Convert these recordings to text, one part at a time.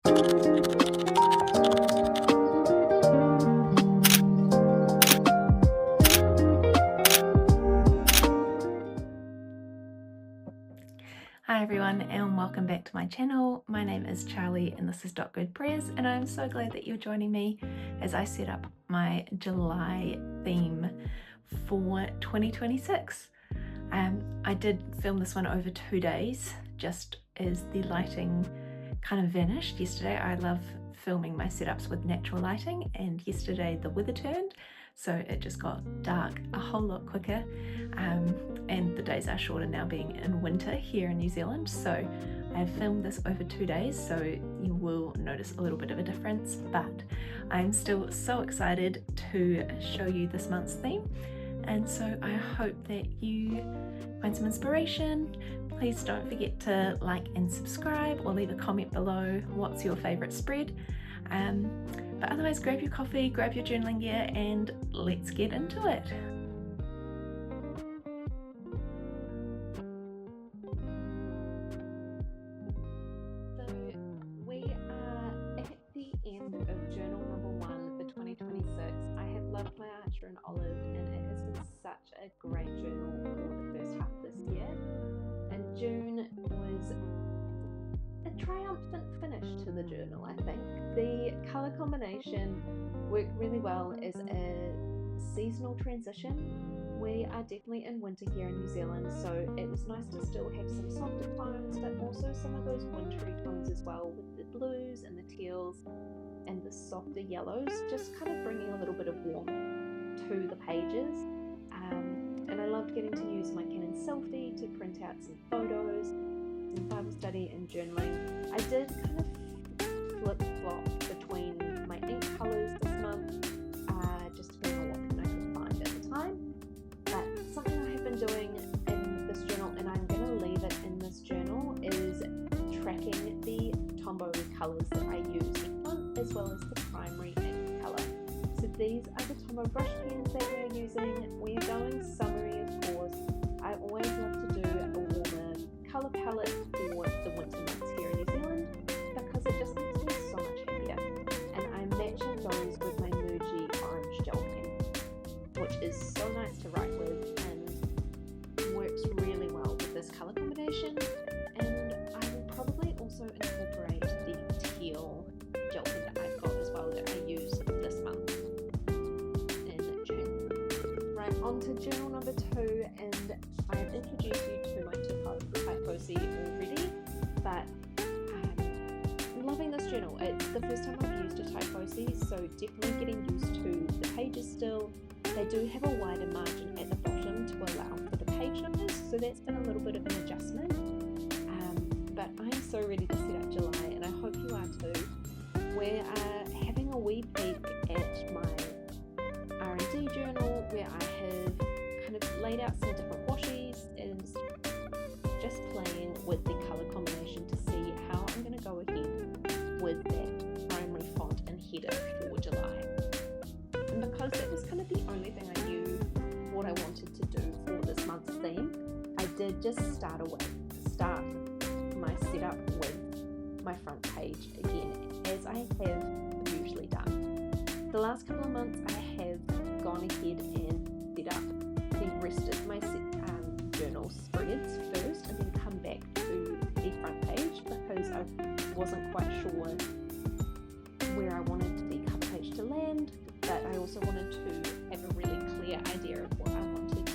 Hi everyone and welcome back to my channel. My name is Charlie and this is Good Prayers, and I'm so glad that you're joining me as I set up my July theme for 2026. I did film this one over 2 days just as the lighting kind of vanished yesterday. I love filming my setups with natural lighting, and yesterday the weather turned, so it just got dark a whole lot quicker, and the days are shorter now being in winter here in New Zealand. So I've filmed this over 2 days, so you will notice a little bit of a difference, but I'm still so excited to show you this month's theme, and so I hope that you find some inspiration. Please don't forget to like and subscribe or leave a comment below what's your favourite spread. But otherwise, grab your coffee, grab your journaling gear, and let's get into it. So we are at the end of journal number 1 for 2026. I have loved my Archer and Olive, and it has been such a great journal for the first half of this year. And June was a triumphant finish to the journal, I think. The colour combination worked really well as a seasonal transition. We are definitely in winter here in New Zealand, so it was nice to still have some softer tones, but also some of those wintry tones as well, with the blues and the teals and the softer yellows, just kind of bringing a little bit of warmth to the pages. And I loved getting to use my Canon selfie to print out some photos, some Bible study and journaling. I did kind of flip-flop between my ink colours this month, just depending on what I could find at the time. But something I have been doing in this journal, and I'm going to leave it in this journal, is tracking the Tombow colours that I use each month, as well as the primary ink colour. So these are the Tombow brush pens that we're using. We are going summery, of course. I always love to do a warmer colour palette for the winter months here in New Zealand, because it just makes me so much happier. And I'm matching those with my Muji orange gel pen, which is so nice to write with and works really well with this colour combination. And I will probably also incorporate the teal gel pen that I've got as well, that I use this month in June. Right, on to journal number 2, and I've introduced you to my Tiefossi already, but I'm loving this journal. It's the first time I've used a Tiefossi, so definitely getting used to the pages still. They do have a wider margin at the bottom to allow for the page numbers, so that's been a little bit of an adjustment. But I'm so ready to set up July, and I hope you are too. We are having a wee peek at my R&D journal, where I have kind of laid out some different washies and just playing with the colour combination to see how I'm going to go ahead with that primary font and header for July. And because that was kind of the only thing I knew what I wanted to do for this month's theme, I did just start my setup with my front page again, as I have usually done. The last couple of months I have gone ahead and set up the rest of my journal spreads first, and then come back to the front page, because I wasn't quite sure where I wanted the cover page to land, but I also wanted to have a really clear idea of what I wanted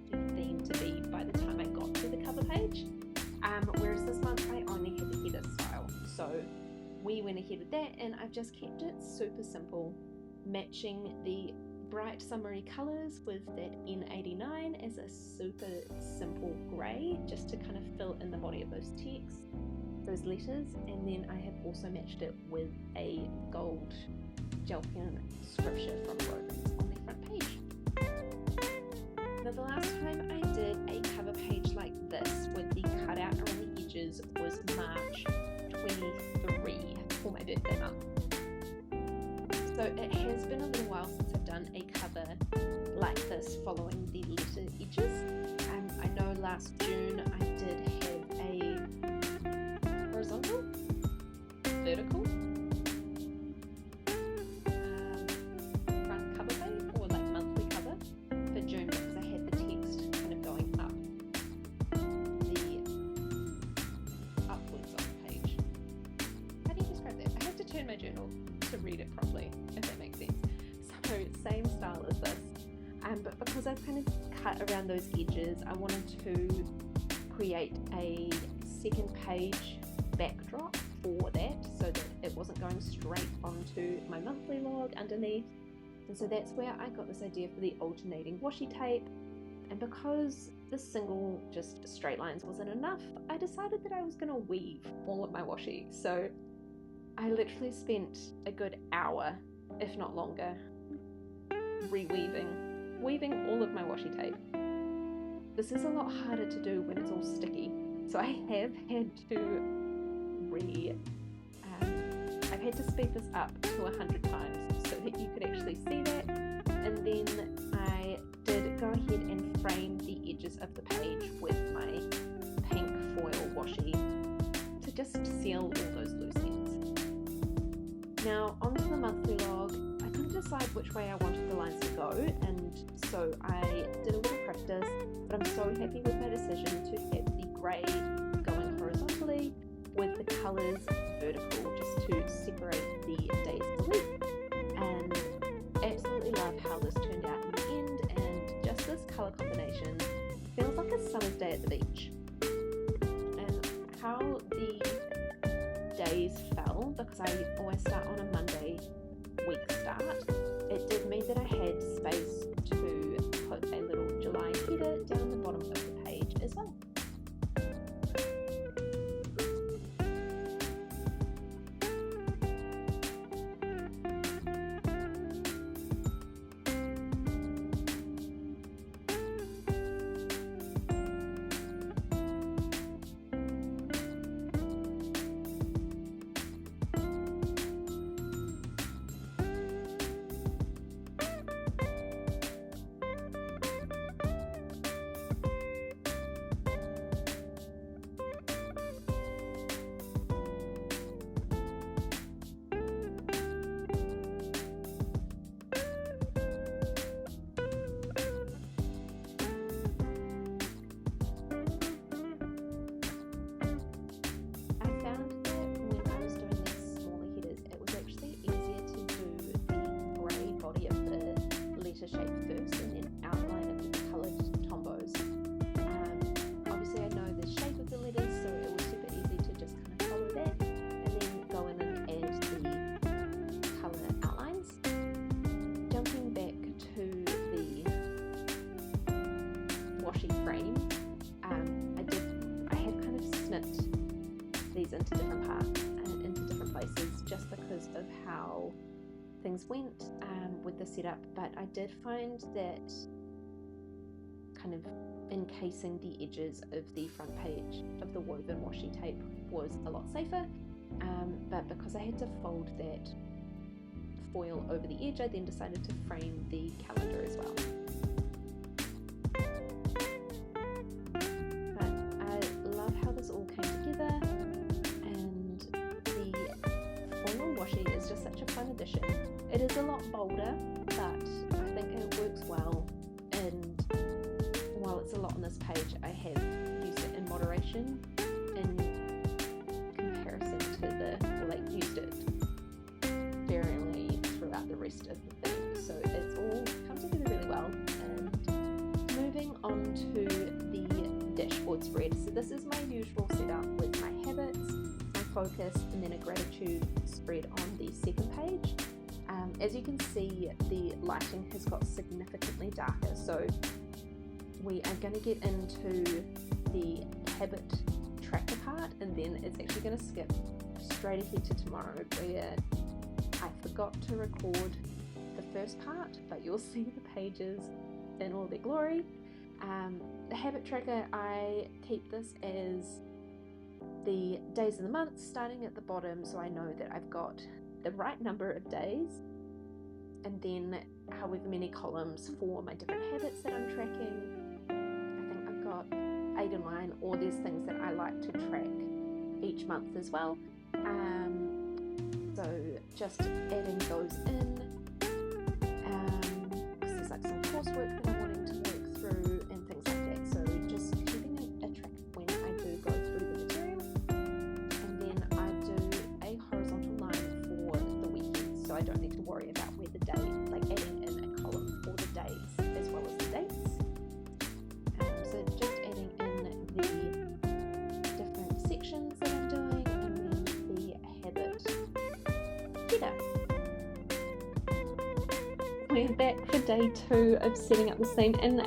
the theme to be by the time I got to the cover page. Whereas this month I only had the header style, so we went ahead with that, and I've just kept it super simple, matching the bright summery colours with that N89 as a super simple grey, just to kind of fill in the body of those texts, those letters. And then I have also matched it with a gold gel pen scripture from Brushpens on the front page. Now, the last time I did a cover page like this with the cutout around the edges was March 23 for my birthday month. So it has been a little while since I've done a cover like this following the letter edges. I know last June I did have a horizontal, vertical, turn my journal to read it properly, if that makes sense. So same style as this, but because I've kind of cut around those edges, I wanted to create a second page backdrop for that so that it wasn't going straight onto my monthly log underneath. And so that's where I got this idea for the alternating washi tape. And because the single just straight lines wasn't enough, I decided that I was going to weave all of my washi. So I literally spent a good hour, if not longer, weaving all of my washi tape. This is a lot harder to do when it's all sticky, so I have had to I've had to speed this up to 100 times so that you could actually see that. And then I did go ahead and frame the edges of the page with my pink foil washi to just seal all those loose ends. Now onto the monthly log. I couldn't decide which way I wanted the lines to go, and so I did a little practice, but I'm so happy with my decision to have the grey going horizontally with the colours vertical, just to separate the days of the week. And absolutely love how this turned out in the end, and just this colour combination feels like a summer's day at the beach. And how the days fell, because I always start on a Monday week start, it did mean that I had space to put a little July header down the bottom of the page as well. Shape first and then outline it with the coloured Tombows. Obviously I know the shape of the letters, so it was super easy to just kind of follow that and then go in and add the colour outlines. Jumping back to the washi frame, I have kind of snipped these into different parts and into different places just because of how things went with the setup, but I did find that kind of encasing the edges of the front page of the woven washi tape was a lot safer, but because I had to fold that foil over the edge, I then decided to frame the calendar as well. But I love how this all came together, and the foil washi is just such a fun addition. It is a lot bolder, but I think it works well, and while it's a lot on this page, I have used it in moderation in comparison to used it sparingly throughout the rest of the thing. So it's all come together really well. And moving on to the dashboard spread. So this is my usual setup with my habits, my focus, and then a gratitude spread on the second page. As you can see, the lighting has got significantly darker, so we are going to get into the habit tracker part, and then it's actually going to skip straight ahead to tomorrow, where I forgot to record the first part, but you'll see the pages in all their glory. The habit tracker, I keep this as the days of the month starting at the bottom, so I know that I've got the right number of days, and then however many columns for my different habits that I'm tracking. I think I've got 8 in line, or there's things that I like to track each month as well. So just adding those in, because there's like some coursework that I'm wanting to work through and things like that. So just keeping a track when I do go through the material, and then I do a horizontal line for I don't need to worry about where the day, like adding in a column for the days as well as the dates. So just adding in the different sections that I'm doing, and then the habit header. We're back for day 2 of setting up the scene, and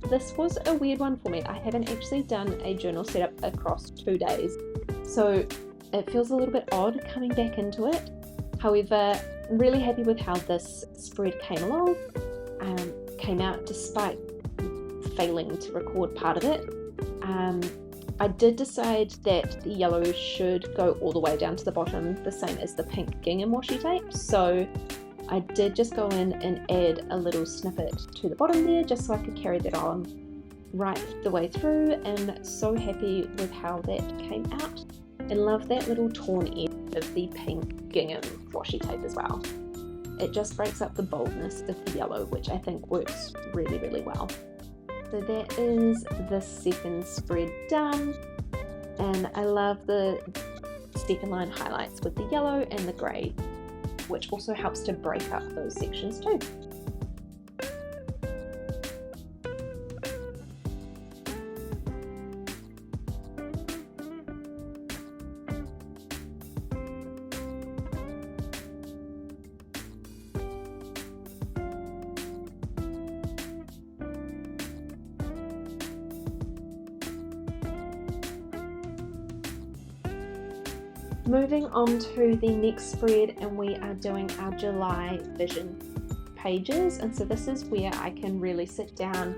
this was a weird one for me. I haven't actually done a journal setup across 2 days, so it feels a little bit odd coming back into it. However, I'm really happy with how this spread came along, came out despite failing to record part of it. I did decide that the yellow should go all the way down to the bottom, the same as the pink gingham washi tape, so I did just go in and add a little snippet to the bottom there just so I could carry that on right the way through, and so happy with how that came out, and love that little torn edge of the pink gingham washi tape as well. It just breaks up the boldness of the yellow, which I think works really, really well. So that is the second spread done, and I love the second line highlights with the yellow and the grey, which also helps to break up those sections too. Moving on to the next spread, and we are doing our July vision pages, and so this is where I can really sit down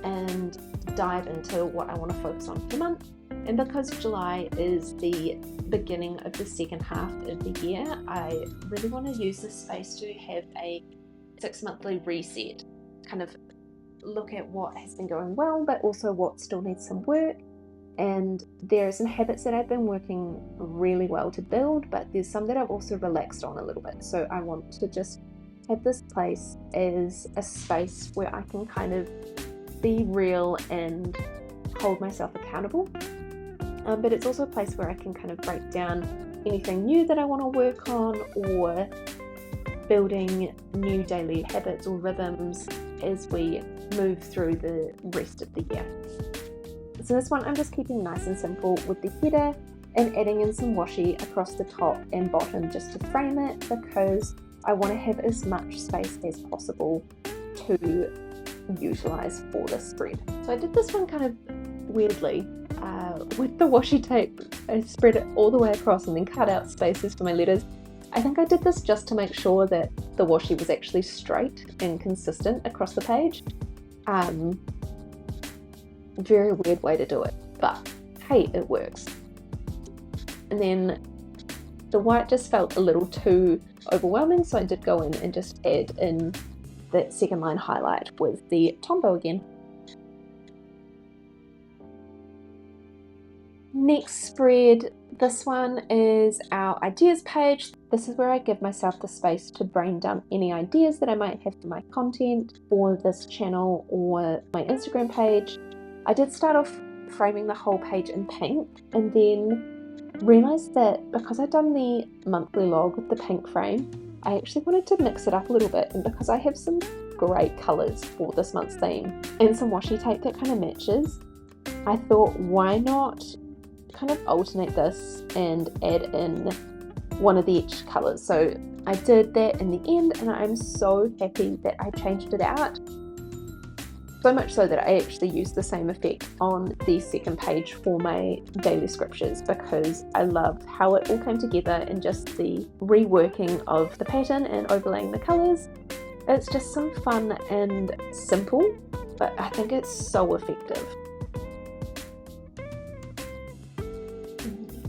and dive into what I want to focus on for the month. And because July is the beginning of the second half of the year, I really want to use this space to have a 6-monthly reset, kind of look at what has been going well but also what still needs some work. And there are some habits that I've been working really well to build, but there's some that I've also relaxed on a little bit. So I want to just have this place as a space where I can kind of be real and hold myself accountable. But it's also a place where I can kind of break down anything new that I want to work on, or building new daily habits or rhythms as we move through the rest of the year. So this one I'm just keeping nice and simple with the header and adding in some washi across the top and bottom just to frame it, because I want to have as much space as possible to utilise for this spread. So I did this one kind of weirdly with the washi tape. I spread it all the way across and then cut out spaces for my letters. I think I did this just to make sure that the washi was actually straight and consistent across the page. Very weird way to do it, but hey, it works. And then the white just felt a little too overwhelming, so I did go in and just add in that second line highlight with the Tombow again. Next spread, this one is our ideas page. This is where I give myself the space to brain dump any ideas that I might have for my content for this channel or my Instagram page. I did start off framing the whole page in pink, and then realised that because I'd done the monthly log with the pink frame, I actually wanted to mix it up a little bit, and because I have some great colours for this month's theme and some washi tape that kind of matches, I thought why not kind of alternate this and add in one of the each colours. So I did that in the end, and I'm so happy that I changed it out. So much so that I actually used the same effect on the second page for my daily scriptures, because I loved how it all came together and just the reworking of the pattern and overlaying the colours. It's just some fun and simple, but I think it's so effective.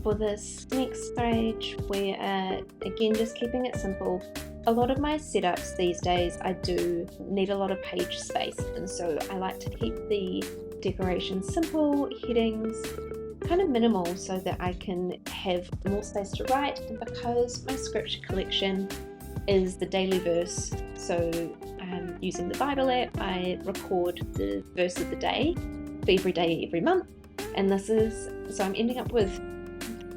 For this next page, we are again just keeping it simple. A lot of my setups these days, I do need a lot of page space, and so I like to keep the decorations simple, headings kind of minimal, so that I can have more space to write. And because my scripture collection is the daily verse, so using the Bible app, I record the verse of the day for every day, every month, and so I'm ending up with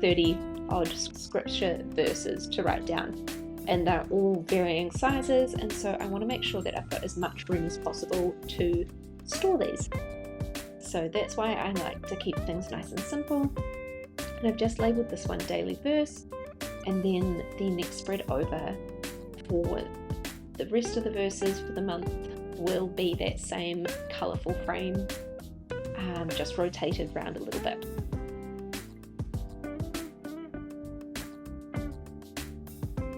30 odd scripture verses to write down. and they're all varying sizes, and so I want to make sure that I've got as much room as possible to store these. So that's why I like to keep things nice and simple. And I've just labelled this one Daily Verse, and then the next spread over for the rest of the verses for the month will be that same colourful frame, just rotated around a little bit.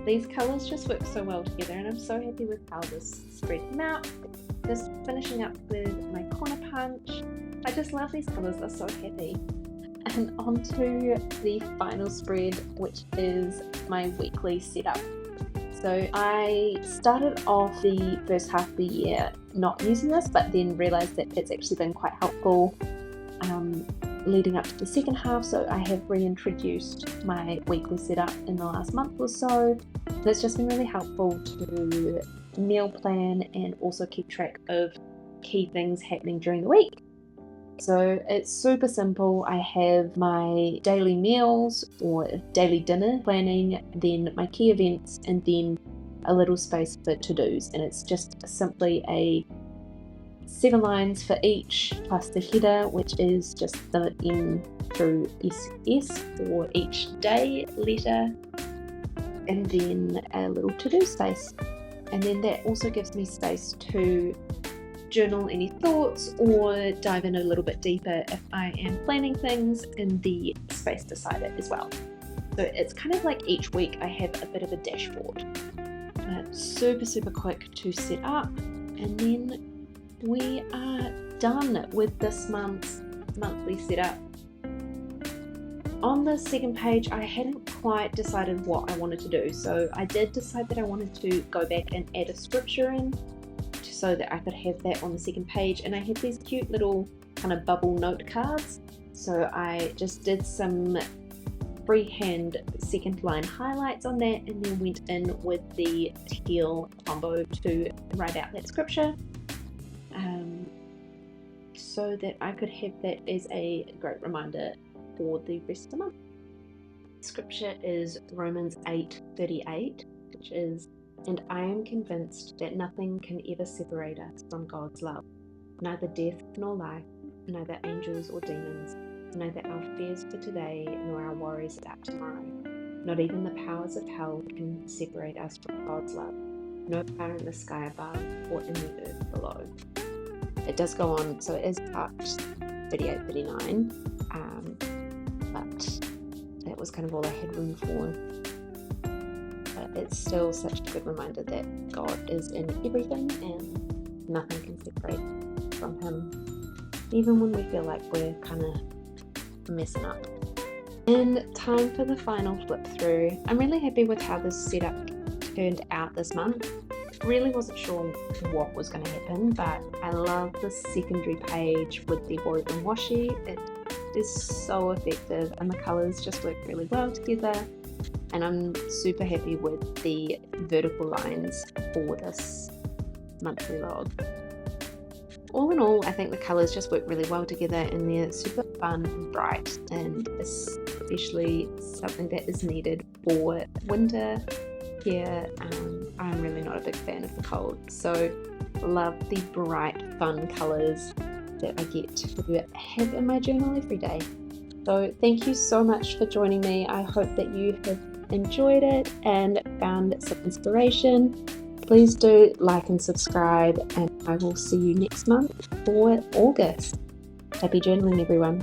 These colours just work so well together, and I'm so happy with how this spread came out. Just finishing up with my corner punch. I just love these colours, they're so happy. And on to the final spread, which is my weekly setup. So I started off the first half of the year not using this, but then realised that it's actually been quite helpful leading up to the second half. So I have reintroduced my weekly setup in the last month or so. And it's just been really helpful to meal plan and also keep track of key things happening during the week. So it's super simple. I have my daily meals or daily dinner planning, then my key events, and then a little space for to-dos. And it's just simply a 7 lines for each, plus the header, which is just the M through SS for each day letter, and then a little to-do space. And then that also gives me space to journal any thoughts or dive in a little bit deeper if I am planning things in the space beside it as well. So it's kind of like each week I have a bit of a dashboard. Super quick to set up, and then we are done with this month's monthly setup. On the second page, I hadn't quite decided what I wanted to do, so I did decide that I wanted to go back and add a scripture in so that I could have that on the second page. And I had these cute little kind of bubble note cards, so I just did some freehand second line highlights on that, and then went in with the teal Tombow to write out that scripture, so that I could have that as a great reminder for the rest of the month. Scripture is Romans 8:38, which is, "And I am convinced that nothing can ever separate us from God's love, neither death nor life, neither angels or demons, neither our fears for today nor our worries about tomorrow. Not even the powers of hell can separate us from God's love, no power in the sky above or in the earth below." It does go on, so it is part 38-39, but that was kind of all I had room for. But it's still such a good reminder that God is in everything and nothing can separate from Him, even when we feel like we're kind of messing up. And time for the final flip through. I'm really happy with how this setup turned out this month. Really wasn't sure what was going to happen, but I love the secondary page with the woven washi. It is so effective and the colours just work really well together, and I'm super happy with the vertical lines for this monthly log. All in all, I think the colours just work really well together, and they're super fun and bright, and especially something that is needed for winter. Here, I'm really not a big fan of the cold, so love the bright, fun colours that I get to have in my journal every day. So thank you so much for joining me. I hope that you have enjoyed it and found some inspiration. Please do like and subscribe, and I will see you next month for August. Happy journaling, everyone.